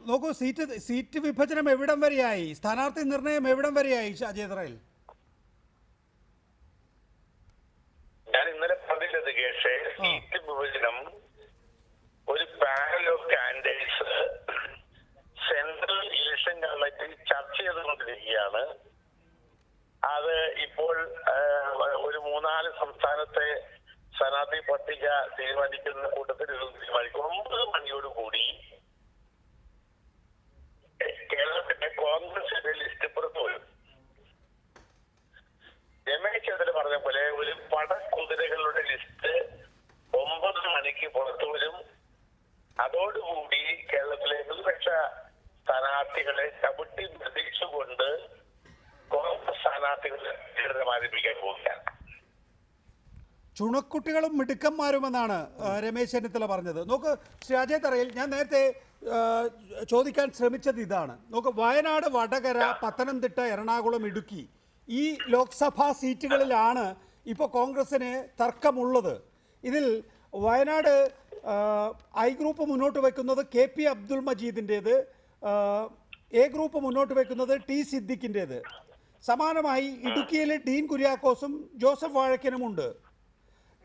നോക്കൂ, സീറ്റ് വിഭജനം എവിടം വരെയായി? സ്ഥാനാർത്ഥി നിർണയം എവിടം വരെയായി ഷാജേന്ദ്രയിൽ? ഞാൻ ഇന്നലെ പറഞ്ഞില്ല കേഷേ, സീറ്റ് വിഭജനം ഒരു panel of candidates central election committee ചർച്ച ചെയ്തുകൊണ്ടിരിക്കുകയാണ്. അത് ഇപ്പോൾ ഒരു 3-4 സംസ്ഥാനത്തെ സ്ഥാനാർത്ഥി പട്ടിക തീരുമാനിക്കുന്ന കൂട്ടത്തിൽ തീരുമാനിക്കും. 9 മണിയോടുകൂടി കേരളത്തിന്റെ കോൺഗ്രസിന്റെ ലിസ്റ്റ് പുറത്തു വരും. രമേശ് ചെന്നിത്തല പറഞ്ഞ പോലെ ഒരു പടക്കുതിരകളുടെ ലിസ്റ്റ് 9 മണിക്ക് പുറത്തു വരും. അതോടുകൂടി കേരളത്തിലെ പ്രതിപക്ഷ സ്ഥാനാർത്ഥികളെ ചവിട്ടി നിർദ്ദേശിച്ചുകൊണ്ട് കോൺഗ്രസ് സ്ഥാനാർത്ഥികളെ ആരംഭിക്കാൻ പോവുകയാണ്. ചുണക്കുട്ടികളും മിടുക്കന്മാരുമെന്നാണ് രമേശ് ചെന്നിത്തല പറഞ്ഞത്. നോക്ക് ശ്രീ അജയ് തറയിൽ, ഞാൻ നേരത്തെ ചോദിക്കാൻ ശ്രമിച്ചത് ഇതാണ്. നോക്ക്, വയനാട്, വടകര, പത്തനംതിട്ട, എറണാകുളം, ഇടുക്കി ഈ ലോക്സഭാ സീറ്റുകളിലാണ് ഇപ്പോൾ കോൺഗ്രസിന് തർക്കമുള്ളത്. ഇതിൽ വയനാട് ഐ ഗ്രൂപ്പ് മുന്നോട്ട് വയ്ക്കുന്നത് KP അബ്ദുൾ മജീദിൻ്റേത്, എ ഗ്രൂപ്പ് മുന്നോട്ട് വയ്ക്കുന്നത് T സിദ്ദിഖിൻ്റേത്. സമാനമായി ഇടുക്കിയിൽ ഡീൻ കുര്യാക്കോസും ജോസഫ് വാഴക്കനുമുണ്ട്.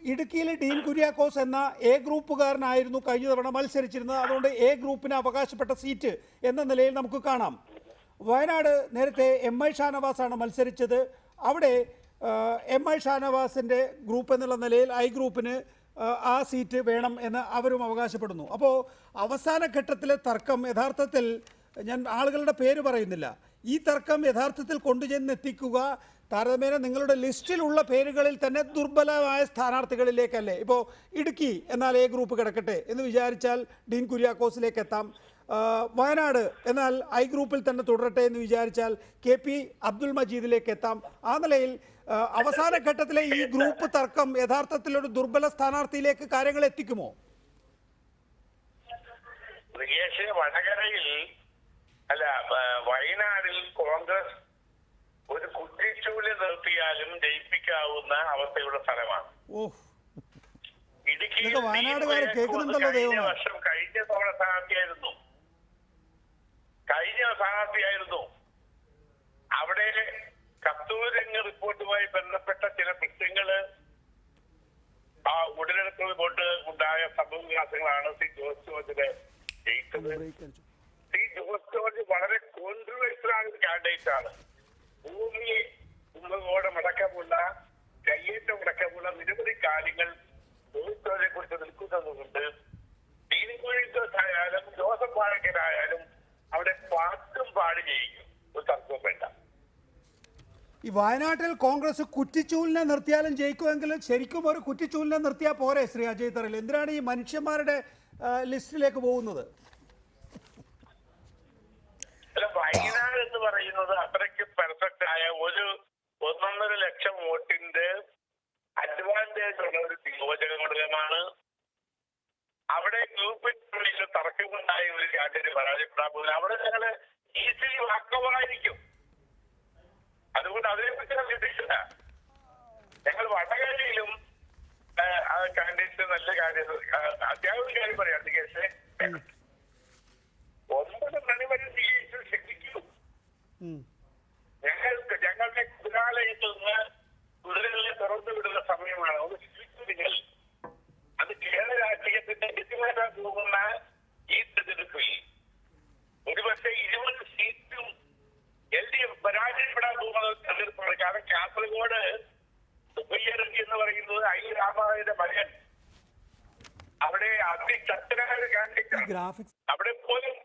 ഇടുക്കിയിൽ ഡീൻ കുര്യാക്കോസ് എന്ന എ ഗ്രൂപ്പുകാരനായിരുന്നു കഴിഞ്ഞ തവണ മത്സരിച്ചിരുന്നത്. അതുകൊണ്ട് എ ഗ്രൂപ്പിന് അവകാശപ്പെട്ട സീറ്റ് എന്ന നിലയിൽ നമുക്ക് കാണാം. വയനാട് നേരത്തെ MI ഷാനവാസാണ് മത്സരിച്ചത്. അവിടെ MI ഷാനവാസിൻ്റെ ഗ്രൂപ്പ് എന്നുള്ള നിലയിൽ ഐ ഗ്രൂപ്പിന് ആ സീറ്റ് വേണം എന്ന് അവരും അവകാശപ്പെടുന്നു. അപ്പോൾ അവസാന ഘട്ടത്തിലെ തർക്കം യഥാർത്ഥത്തിൽ, ഞാൻ ആളുകളുടെ പേര് പറയുന്നില്ല, ഈ തർക്കം യഥാർത്ഥത്തിൽ കൊണ്ടുചെന്നെത്തിക്കുക താരതമ്യേന നിങ്ങളുടെ ലിസ്റ്റിലുള്ള പേരുകളിൽ തന്നെ ദുർബലമായ സ്ഥാനാർത്ഥികളിലേക്കല്ലേ? ഇപ്പോൾ ഇടുക്കി എന്നാൽ എ ഗ്രൂപ്പ് കിടക്കട്ടെ എന്ന് വിചാരിച്ചാൽ ഡീൻ കുര്യാക്കോസിലേക്ക് എത്താം. വയനാട് എന്നാൽ ഐ ഗ്രൂപ്പിൽ തന്നെ തുടരട്ടെ എന്ന് വിചാരിച്ചാൽ KP അബ്ദുൾ മജീദിലേക്ക് എത്താം. ആ നിലയിൽ അവസാന ഘട്ടത്തിലെ ഈ ഗ്രൂപ്പ് തർക്കം യഥാർത്ഥത്തിൽ ഒരു ദുർബല സ്ഥാനാർത്ഥിയിലേക്ക് കാര്യങ്ങൾ എത്തിക്കുമോ? വടകരയിൽ അല്ല, വയനാടിൽ കോൺഗ്രസ് ഒരു കുറ്റിച്ചൂല് നിർത്തിയാലും ജയിപ്പിക്കാവുന്ന അവസ്ഥയുള്ള സ്ഥലമാണ്. ഇടുക്കിയിൽ കഴിഞ്ഞ വർഷം കഴിഞ്ഞ തവണ സ്ഥാനാർത്ഥിയായിരുന്നു. അവിടെ കസ്തൂരംഗ റിപ്പോർട്ടുമായി ബന്ധപ്പെട്ട ചില പ്രശ്നങ്ങള് ഉടലെടുത്തത് കൊണ്ട് ഉണ്ടായ സംഭവവികാസങ്ങളാണ് ശ്രീ ജോസ് ജോർജിനെ ജയിച്ചത്. ശ്രീ ജോസ് ജോർജ് വളരെ കോൺട്രവേഴ്സ്യൽ ആയ കാൻഡിഡേറ്റ് ആണ്. ഭൂമിയെ മടക്കമുള്ള കയ്യേറ്റം അടക്കമുള്ള നിരവധി കാര്യങ്ങൾ ജോസ് ജോർജിനെ കുറിച്ച് നിൽക്കുന്നതുകൊണ്ട് ആയാലും ജോസഫ് വാഴക്കനായാലും അവിടെ പാട്ടും പാടി ജയിക്കും, ഒരു തർക്കവും വേണ്ട. ഈ വയനാട്ടിൽ കോൺഗ്രസ് കുറ്റിച്ചൂലിനെ നിർത്തിയാലും ജയിക്കുമെങ്കിൽ ശരിക്കും ഒരു കുറ്റിച്ചൂലിനെ നിർത്തിയാൽ പോരെ ശ്രീ അജയ് തറയിൽ? എന്തിനാണ് ഈ മനുഷ്യന്മാരുടെ ലിസ്റ്റിലേക്ക് പോകുന്നത്? അല്ല, വയനാട് എന്ന് പറയുന്നത് അത്രയ്ക്ക് പെർഫെക്റ്റ് ആയ ഒരു 1.5 ലക്ഷം വോട്ടിന്റെ അഡ്വാൻറ്റേജ് ഉള്ള ഒരു നിയോജക മണ്ഡലമാണ്. അവിടെ ഗ്രൂപ്പിനുള്ളിൽ തർക്കമുണ്ടായ ഒരു കാൻഡിഡേറ്റ് പരാജയപ്പെടാൻ പോകുന്നത്. അവിടെ ഞങ്ങള് ഈസിലി വാക്കവായിരിക്കും. അതുകൊണ്ട് അതിനെപ്പറ്റി ഞാൻ ചിന്തിച്ചില്ല. ഞങ്ങൾ വടകരയിലും കാൻഡിഡേറ്റ് നല്ല കാര്യം അത്യാവശ്യം കാര്യം പറയാം. കേസ് 9 മണി വരെ ശക്തിക്കൂ. ഞങ്ങളുടെ കുതിരാലയത്തിൽ നിന്ന് കുതിരകളെ തുറന്നു വിടുന്ന സമയമാണ്. ഒന്ന് ശിക്ഷിക്കുമെങ്കിൽ അത് കേരള രാഷ്ട്രീയത്തിന്റെ ഗതിമാറ്റാൻ പോകുന്ന ഈ തെരഞ്ഞെടുപ്പിൽ ഒരുപക്ഷെ 20 സീറ്റും LDF പരാജയപ്പെടാൻ പോകുന്ന തെരഞ്ഞെടുപ്പാണ്. കാരണം കാസർഗോഡ് സുബയ്യറഞ്ചി എന്ന് പറയുന്നത് ഐ രാമായുടെ മകൻ, അവിടെ അതിശക്തനായ കാൻഡിഡേറ്റ്, അവിടെ പോലും